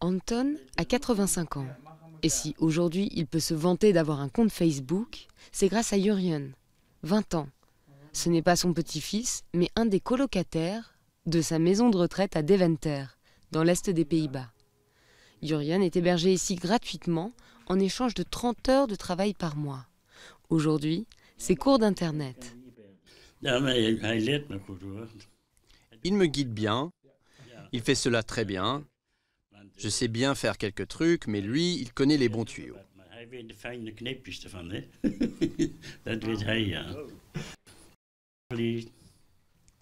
Anton a 85 ans. Et si aujourd'hui il peut se vanter d'avoir un compte Facebook, c'est grâce à Jurjen, 20 ans. Ce n'est pas son petit-fils, mais un des colocataires de sa maison de retraite à Deventer, dans l'est des Pays-Bas. Jurjen est hébergé ici gratuitement en échange de 30 heures de travail par mois. Aujourd'hui, c'est cours d'internet. Il me guide bien, il fait cela très bien. Je sais bien faire quelques trucs, mais lui, il connaît les bons tuyaux.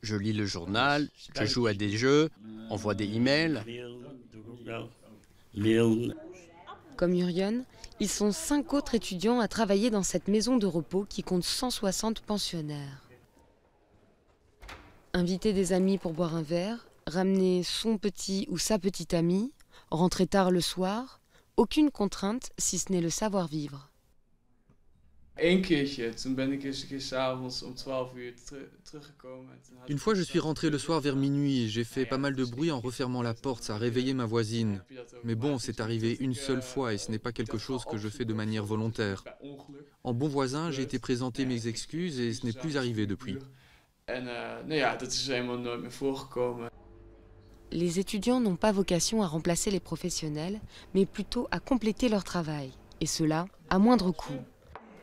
Je lis le journal, je joue à des jeux, envoie des emails. Comme Jurjen, ils sont 5 autres étudiants à travailler dans cette maison de repos qui compte 160 pensionnaires. Inviter des amis pour boire un verre, ramener son petit ou sa petite amie, rentrer tard le soir, aucune contrainte si ce n'est le savoir-vivre. Une fois, je suis rentré le soir vers minuit et j'ai fait pas mal de bruit en refermant la porte, ça a réveillé ma voisine. Mais bon, c'est arrivé une seule fois et ce n'est pas quelque chose que je fais de manière volontaire. En bon voisin, j'ai été présenter mes excuses et ce n'est plus arrivé depuis. Les étudiants n'ont pas vocation à remplacer les professionnels, mais plutôt à compléter leur travail, et cela à moindre coût.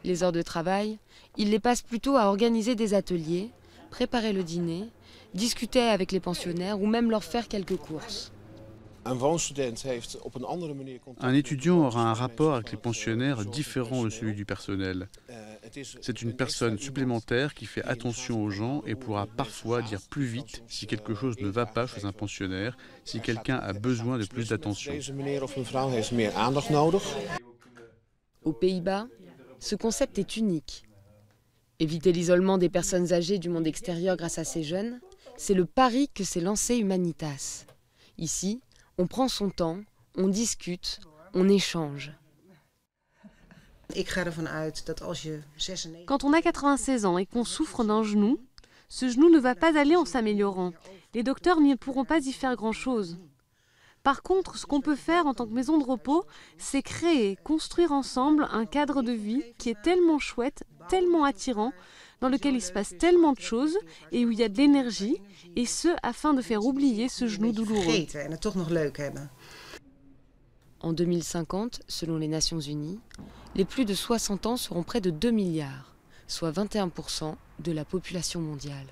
Les heures de travail, ils les passent plutôt à organiser des ateliers, préparer le dîner, discuter avec les pensionnaires ou même leur faire quelques courses. Un étudiant aura un rapport avec les pensionnaires différent de celui du personnel. C'est une personne supplémentaire qui fait attention aux gens et pourra parfois dire plus vite si quelque chose ne va pas chez un pensionnaire, si quelqu'un a besoin de plus d'attention. Aux Pays-Bas, ce concept est unique. Éviter l'isolement des personnes âgées du monde extérieur grâce à ces jeunes, c'est le pari que s'est lancé Humanitas. Ici, on prend son temps, on discute, on échange. Quand on a 96 ans et qu'on souffre d'un genou, ce genou ne va pas aller en s'améliorant. Les docteurs n'y pourront pas y faire grand-chose. Par contre, ce qu'on peut faire en tant que maison de repos, c'est créer, construire ensemble un cadre de vie qui est tellement chouette, tellement attirant, dans lequel il se passe tellement de choses et où il y a de l'énergie, et ce, afin de faire oublier ce genou douloureux. En 2050, selon les Nations Unies, les plus de 60 ans seront près de 2 milliards, soit 21% de la population mondiale.